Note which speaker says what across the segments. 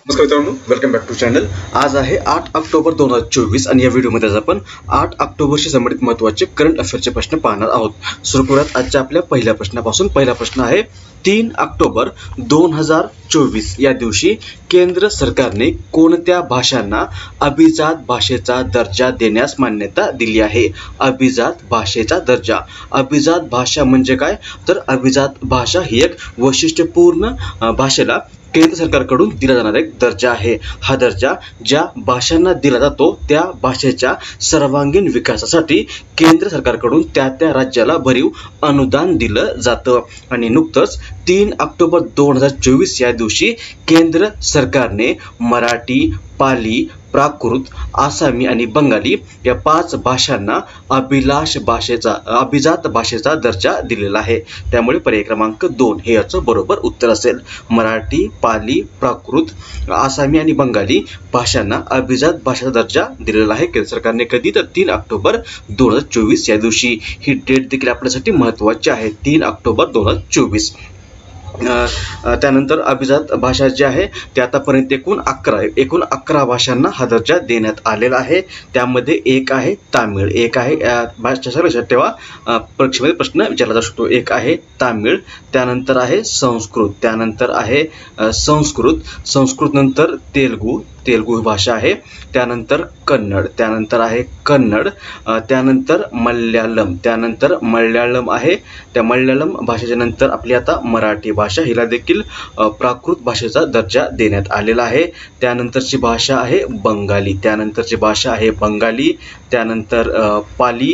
Speaker 1: नमस्कार मित्रांनो, welcome back to channel. आज आहे 8 ऑक्टोबर 2024 आणि या व्हिडिओमध्ये आपण 8 ऑक्टोबरशी संबंधित महत्त्वाचे करंट अफेअरचे प्रश्न पाहणार आहोत। सुरू करूयात आजच्या आपल्या पहिल्या प्रश्नापासून। पहिला प्रश्न आहे 3 ऑक्टोबर 2024 या दिवशी केंद्र सरकारने कोणत्या भाषांना अभिजात भाषेचा दर्जा देण्यास मान्यता दिली आहे? अभिजात भाषेचा दर्जा। अभिजात भाषा म्हणजे काय? तर अभिजात भाषा ही एक वैशिष्ट्यपूर्ण भाषेला केंद्र सरकारकडून दिला जाणारा एक दर्जा आहे। हा दर्जा ज्या भाषांना दिला जातो त्या भाषेच्या सर्वांगीण विकासासाठी केंद्र सरकारकडून त्या राज्याला भरीव अनुदान दिलं जातं। आणि नुकतंच 3 ऑक्टोबर 2024 या दिवशी केंद्र सरकारने मराठी, पाली, प्राकृत, आसामी आणि बंगाली या 5 भाषांना अभिजात भाषेचा दर्जा दिलेला आहे। त्यामुळे पर्याय क्रमांक 2 हे याचं बरोबर उत्तर असेल। मराठी, पाली, प्राकृत, आसामी आणि बंगाली भाषांना अभिजात भाषेचा दर्जा दिलेला आहे केंद्र सरकारने। कधी? तर 3 ऑक्टोबर 2024 या दिवशी। ही डेट देखील आपल्यासाठी महत्त्वाची आहे, 3 ऑक्टोबर 2024। त्यानंतर अभिजात भाषा जी आहे ते आतापर्यंत एकूण 11 भाषांना हा दर्जा देण्यात आलेला आहे। त्यामध्ये एक आहे तामिळ, एक आहे भाषा लक्षात ठेवा, परीक्षेमध्ये प्रश्न विचारला जाऊ शकतो। एक आहे तामिळ, त्यानंतर आहे संस्कृत, त्यानंतर आहे संस्कृत नंतर तेलुगू ही भाषा आहे, त्यानंतर कन्नड, त्यानंतर मल्याळम आहे। त्या मल्याळम भाषेच्या नंतर आपली आता मराठी भाषा, हिला देखील प्राकृत भाषेचा दर्जा देण्यात आलेला आहे। त्यानंतरची भाषा आहे बंगाली, त्यानंतर पाली,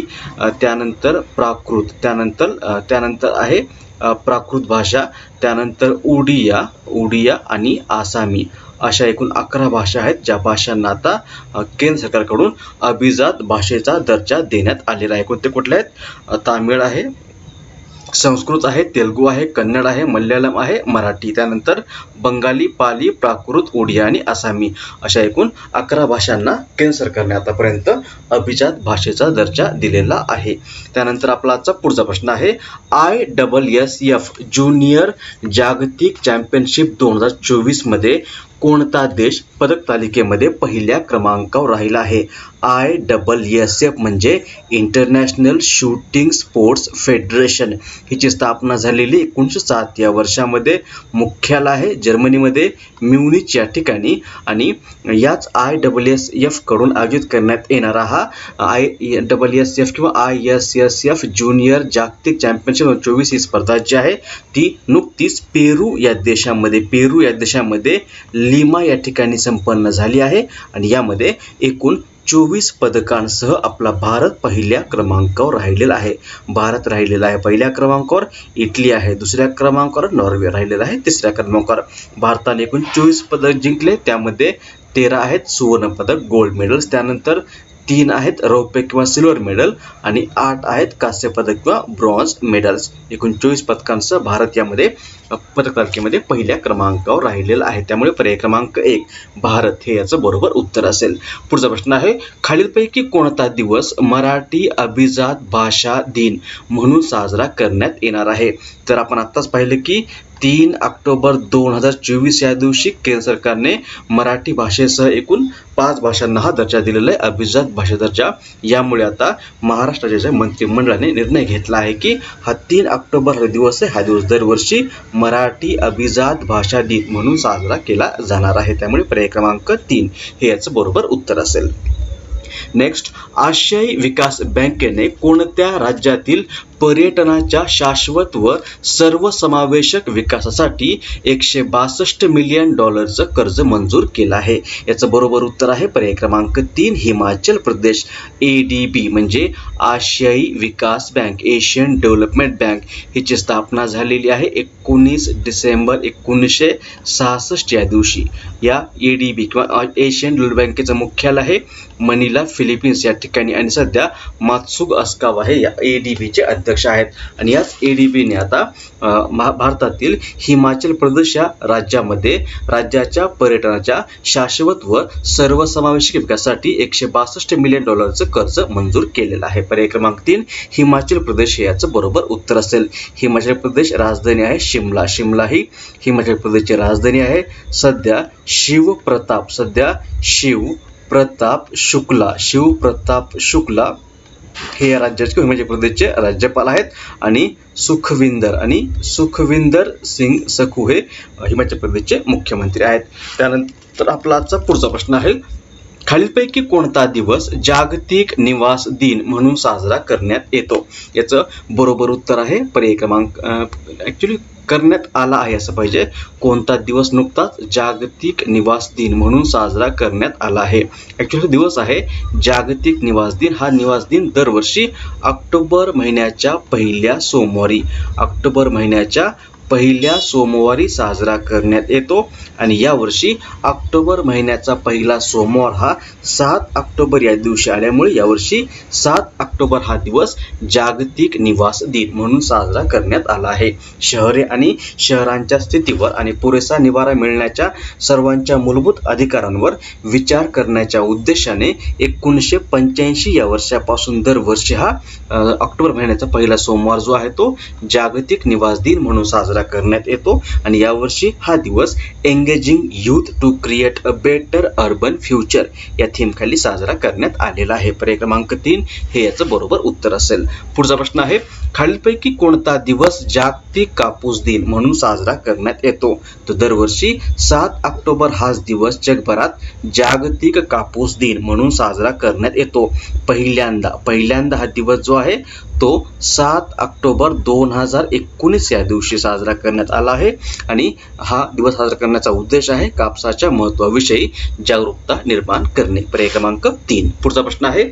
Speaker 1: त्यानंतर प्राकृत, त्यानंतर आहे प्राकृत भाषा, त्यानंतर उडिया आणि आसामी अशा एकूण 11 भाषा आहेत ज्या भाषांना आता केंद्र सरकारकडून अभिजात भाषेचा दर्जा देण्यात आलेला आहे। कुठल्या आहेत? तामिळ आहे, संस्कृत आहे, तेलुगू आहे, कन्नड आहे, मल्याळम आहे, मराठी, त्यानंतर बंगाली, पाली, प्राकृत, उडिया आणि आसामी अशा एकूण 11 भाषांना केंद्र सरकारने आतापर्यंत अभिजात भाषेचा दर्जा दिलेला आहे। त्यानंतर आपला आजचा पुढचा प्रश्न आहे ISSF ज्युनियर जागतिक चॅम्पियनशिप 2024 मध्ये कोणता देश पदक तालिकेमध्ये पहिल्या क्रमांकावर राहिला आहे? ISSF म्हणजे इंटरनॅशनल शूटिंग स्पोर्ट्स फेडरेशन, हिची स्थापना झालेली 1907 या वर्षामध्ये, मुख्यालय आहे जर्मनीमध्ये म्युनिच या ठिकाणी। आणि याच ISSF कडून आयोजित करण्यात येणारा हा ISSF किंवा ISSF ज्युनियर जागतिक चॅम्पियनशिप 2024 ही स्पर्धा जी आहे ती नुकतीच पेरू या देशामध्ये लिमा या ठिकाणी संपन्न झाली आहे। आणि यामध्ये एकूण 24 पदकांसह आपला भारत पहिल्या क्रमांकावर राहिलेला आहे। पहिल्या क्रमांकावर इटली आहे, दुसऱ्या क्रमांकावर नॉर्वे राहिलेला आहे, तिसऱ्या क्रमांकावर भारताने एकूण 24 पदक जिंकले। त्यामध्ये 13 आहेत सुवर्ण पदक गोल्ड मेडल्स, त्यानंतर 3 आहेत रौप्य किंवा सिल्वर मेडल आणि 8 आहेत कांस्य पदक किंवा ब्रॉन्झ मेडल्स। एकूण 24 पदकांसह भारत यामध्ये पदक तालिकेमध्ये पहिल्या क्रमांकावर राहिलेला आहे। त्यामुळे पर्याय क्रमांक 1 भारत हे याचं बरोबर उत्तर असेल। पुढचा प्रश्न आहे खालीलपैकी कोणता दिवस मराठी अभिजात भाषा दिन म्हणून साजरा करण्यात येणार आहे? तर आपण आत्ताच पाहिलं की 3 ऑक्टोबर 2024 या दिवशी केंद्र सरकारने मराठी भाषेसह एकूण 5 भाषांना हा दर्जा दिलेला आहे, अभिजात भाषा दर्जा। यामुळे आता महाराष्ट्राच्या मंत्रिमंडळाने निर्णय घेतला आहे की हा 3 ऑक्टोबर हा दिवस आहे, हा दिवस दरवर्षी मराठी अभिजात भाषा दिन म्हणून साजरा केला जाणार आहे। त्यामुळे पर्याय क्रमांक 3 हे याचं बरोबर उत्तर असेल। नेक्स्ट, आशियाई विकास बँकेने कोणत्या राज्यातील पर्यटनाच्या शाश्वत व सर्वसमावेशक विकासासाठी $162 मिलियन कर्ज मंजूर केलं आहे? याचं बरोबर उत्तर आहे पर्याय क्रमांक 3 हिमाचल प्रदेश। ADB म्हणजे आशियाई विकास बँक, एशियन डेव्हलपमेंट बँक, हिची स्थापना झालेली आहे 19 डिसेंबर 1966 या दिवशी। या ADB किंवा एशियन डेव्हलपमेंट बँकेचं मुख्यालय आहे मनिला, फिलिपिन्स या ठिकाणी आणि सध्या मात्सुग अस्कावा हे या ADB चे अध्यक्ष आहेत. आणि याच ADB ने आता भारतातील हिमाचल प्रदेश या राज्यामध्ये राज्याच्या पर्यटनाच्या शाश्वत व सर्वसमावेशक विकासासाठी $162 मिलियन कर्ज मंजूर केलेलं आहे. पर्याय क्रमांक 3 हिमाचल प्रदेश हे याचं बरोबर उत्तर असेल. हिमाचल प्रदेश राजधानी आहे शिमला. शिमला ही हिमाचल प्रदेशची राजधानी आहे. सध्या शिवप्रताप शुक्ला हे या राज्याचे हिमाचल प्रदेशचे राज्यपाल आहेत. आणि सुखविंदर सिंग सखू हे हिमाचल प्रदेशचे मुख्यमंत्री आहेत. त्यानंतर आपला आजचा पुढचा प्रश्न आहे, खालीलपैकी कोणता दिवस जागतिक निवास दिन म्हणून साजरा करण्यात येतो? याचं बरोबर उत्तर आहे पर्याय क्रमांक ऍक्च्युली करण्यात आला आहे असं पाहिजे. कोणता दिवस नुकताच जागतिक निवास दिन म्हणून साजरा करण्यात आला आहे? ऍक्च्युली दिवस आहे जागतिक निवास दिन. हा निवास दिन दरवर्षी ऑक्टोबर महिन्याच्या पहिल्या सोमवारी साजरा करण्यात येतो. आणि यावर्षी ऑक्टोबर महिन्याचा पहिला सोमवार हा 7 ऑक्टोबर या दिवशी आल्यामुळे यावर्षी 7 ऑक्टोबर हा दिवस जागतिक निवास दिन म्हणून साजरा करण्यात आला आहे. शहरे आणि शहरांच्या स्थितीवर आणि पुरेसा निवारा मिळण्याच्या सर्वांच्या मूलभूत अधिकारांवर विचार करण्याच्या उद्देशाने 1985 या वर्षापासून दरवर्षी हा ऑक्टोबर महिन्याचा पहिला सोमवार जो आहे तो जागतिक निवास दिन म्हणून साजरा करण्यात येतो. आणि यावर्षी हा दिवस engaging youth to create a better urban future या थीम खाली साजरा करण्यात आलेला आहे. पर्याय क्रमांक 3 हे याचं बरोबर उत्तर असेल. पुढचा प्रश्न आहे, खालीलपैकी कोणता दिवस जागतिक कापूस दिन म्हणून साजरा करण्यात येतो? तर दरवर्षी 7 ऑक्टोबर हाच दिवस जगभरात जागतिक कापूस दिन म्हणून साजरा करण्यात येतो. पहिल्यांदा हा दिवस जो आहे तो 7 ऑक्टोबर 2019 या दिवशी साजरा करण्यात आला आहे. आणि हा दिवस साजरा करण्याचा उद्देश आहे कापसाच्या महत्त्वाविषयी जागरूकता निर्माण करणे. पर्याय क्रमांक 3. पुढचा प्रश्न आहे,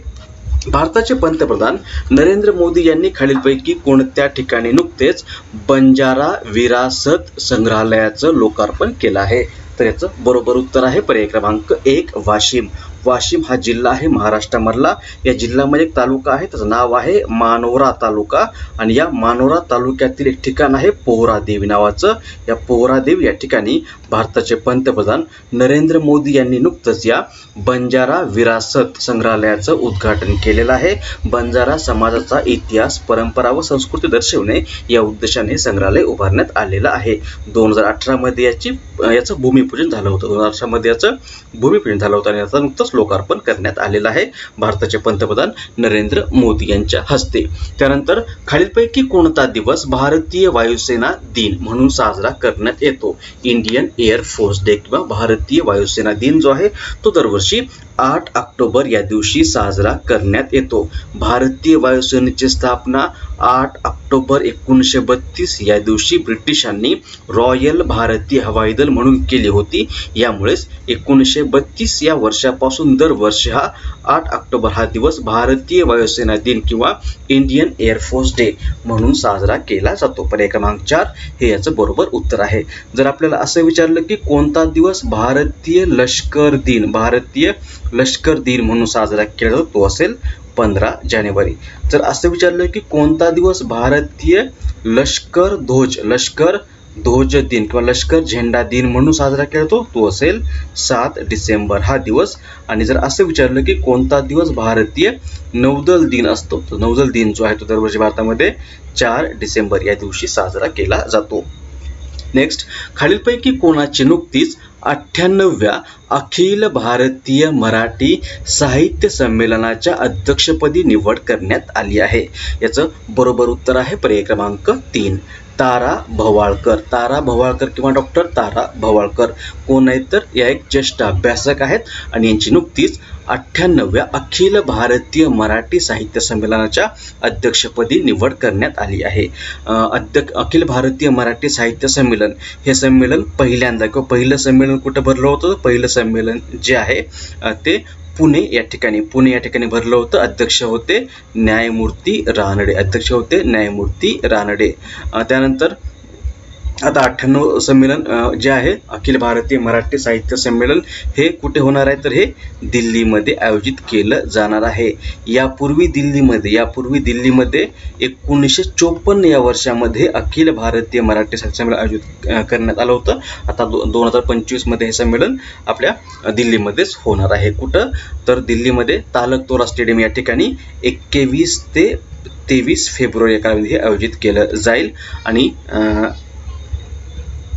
Speaker 1: भारताचे पंतप्रधान नरेंद्र मोदी यांनी खालीलपैकी कोणत्या ठिकाणी नुकतेच बंजारा विरासत संग्रहालयाचं लोकार्पण केलं आहे? तर याचं बरोबर उत्तर आहे पर्याय क्रमांक 1 वाशिम. वाशिम हा जिल्हा आहे महाराष्ट्रामधला. या जिल्ह्यामध्ये एक तालुका आहे त्याचं नाव आहे मानोरा तालुका. आणि या मानोरा तालुक्यातील एक ठिकाण आहे पोहरादेवी नावाचं. या पोहरादेवी या ठिकाणी भारताचे पंतप्रधान नरेंद्र मोदी यांनी नुकतंच या बंजारा विरासत संग्रहालयाचं उद्घाटन केलेलं आहे. बंजारा समाजाचा इतिहास, परंपरा व संस्कृती दर्शवणे या उद्देशाने हे संग्रहालय उभारण्यात आलेलं आहे. 2018 मध्ये याचं भूमिपूजन झालं होतं. 2018 मध्ये याचं भूमिपूजन झालं होतं आणि याचं नुकतंच लोकार्पण करण्यात आलेलं आहे भारताचे पंतप्रधान नरेंद्र मोदी यांच्या हस्ते. त्यानंतर खालीलपैकी कोणता दिवस भारतीय वायुसेना दिन म्हणून साजरा करण्यात येतो? इंडियन एअर फोर्स डे किंवा भारतीय वायुसेना दिन जो आहे तो दरवर्षी 8 ऑक्टोबर या दिवशी साजरा करण्यात येतो. भारतीय वायुसेनेची स्थापना 8 ऑक्टोबर 1932 या दिवशी ब्रिटिशांनी रॉयल भारतीय हवाई दल म्हणून केली होती. यामुळेच 1932 या वर्षापासून दरवर्षी हा 8 ऑक्टोबर हा दिवस भारतीय वायुसेना दिन किंवा इंडियन एअर फोर्स डे म्हणून साजरा केला जातो. पर्याय क्रमांक 4 हे याचं बरोबर उत्तर आहे. जर आपल्याला असं विचारलं की कोणता दिवस भारतीय लष्कर दिन म्हणून साजरा केला जातो तो असेल 15 जानेवारी. जर असं विचारलं की कोणता दिवस भारतीय लष्कर ध्वज दिन किंवा लष्कर झेंडा दिन म्हणून साजरा केला जातो तो असेल 7 डिसेंबर हा दिवस. आणि जर असं विचारलं की कोणता दिवस भारतीय नौदल दिन असतो तर नौदल दिन जो आहे तो दरवर्षी भारतामध्ये 4 डिसेंबर या दिवशी साजरा केला जातो. नेक्स्ट, खालीलपैकी कोणाची नुकतीच 98व्या अखिल भारतीय मराठी साहित्य संमेलनाच्या अध्यक्षपदी निवड करण्यात आली आहे? याचं बरोबर उत्तर आहे पर्याय क्रमांक 3 तारा भवाळकर किंवा डॉक्टर तारा भवाळकर. कोण आहेत तर या एक ज्येष्ठ अभ्यासक आहेत आणि यांची नुकतीच 98व्या अखिल भारतीय मराठी साहित्य संमेलनाच्या अध्यक्षपदी निवड करण्यात आली आहे. अखिल भारतीय मराठी साहित्य संमेलन हे संमेलन पहिलं संमेलन कुठं भरलं होतं? पहिलं संमेलन जे आहे ते पुणे या ठिकाणी भरलं होतं. अध्यक्ष होते न्यायमूर्ती रानडे. त्यानंतर आता 98 संमेलन जे आहे अखिल भारतीय मराठी साहित्य संमेलन हे कुठे होणार आहे तर हे दिल्लीमध्ये आयोजित केलं जाणार आहे. यापूर्वी दिल्लीमध्ये 1954 या वर्षामध्ये अखिल भारतीय मराठी साहित्य संमेलन आयोजित करण्यात आलं होतं. आता 2025 मध्ये हे संमेलन आपल्या दिल्लीमध्येच होणार आहे. कुठं तर दिल्लीमध्ये तालकतोरा स्टेडियम या ठिकाणी 21 ते 23 फेब्रुवारी या कालावधीत हे आयोजित केलं जाईल आणि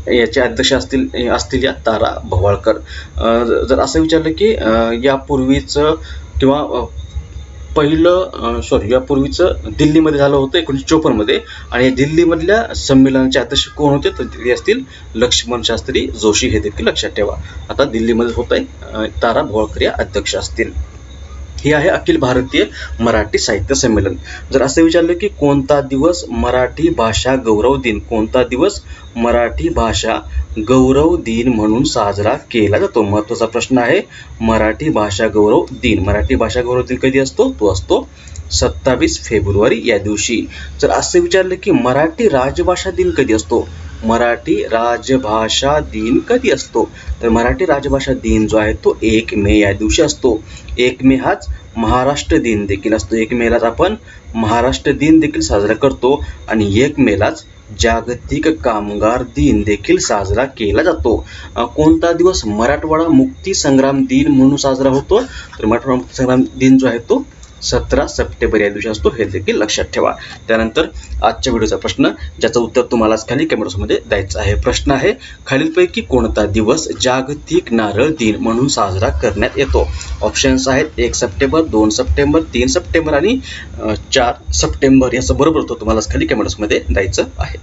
Speaker 1: याचे अध्यक्ष असतील या तारा भवाळकर. जर असं विचारलं की यापूर्वीचं दिल्लीमध्ये झालं होतं 1954 मध्ये आणि दिल्लीमधल्या संमेलनाचे अध्यक्ष कोण होते तर ते असतील लक्ष्मण शास्त्री जोशी. हे देखील लक्षात ठेवा. आता दिल्लीमध्ये होत आहे तारा भवाळकर या अध्यक्ष असतील. हे आहे अखिल भारतीय मराठी साहित्य संमेलन. जर असं विचारलं की कोणता दिवस मराठी भाषा गौरव दिन, कोणता दिवस मराठी भाषा गौरव दिन म्हणून साजरा केला जातो, महत्त्वाचा प्रश्न आहे. मराठी भाषा गौरव दिन. मराठी भाषा गौरव दिन कधी असतो? तो असतो 27 फेब्रुवारी या दिवशी. जर असं विचारलं की मराठी राजभाषा दिन कधी असतो, मराठी राजभाषा दिन कधी असतो तर मराठी राजभाषा दिन जो आहे तो 1 मे या दिवशी असतो. 1 मे हाच महाराष्ट्र दिन देखील असतो. 1 मेलाच आपण महाराष्ट्र दिन देखील साजरा करतो आणि 1 मेलाच जागतिक कामगार दिन देखील साजरा केला जातो. कोणता दिवस मराठवाडा मुक्ती संग्राम दिन म्हणून साजरा होतो तर मराठवाडा मुक्ती संग्राम दिन जो आहे तो 17 सप्टेंबर या दिवशी असतो. हे देखील लक्षात ठेवा. त्यानंतर आजच्या व्हिडिओचा प्रश्न ज्याचं उत्तर तुम्हालाच खाली कमेंट बॉक्समध्ये द्यायचं आहे. प्रश्न आहे खालीलपैकी कोणता दिवस जागतिक नारळ दिन म्हणून साजरा करण्यात येतो. ऑप्शन्स आहेत 1 सप्टेंबर, 2 सप्टेंबर, 3 सप्टेंबर आणि 4 सप्टेंबर. याचं बरोबर उत्तर तुम्हालाच खाली कमेंट बॉक्समध्ये द्यायचं आहे.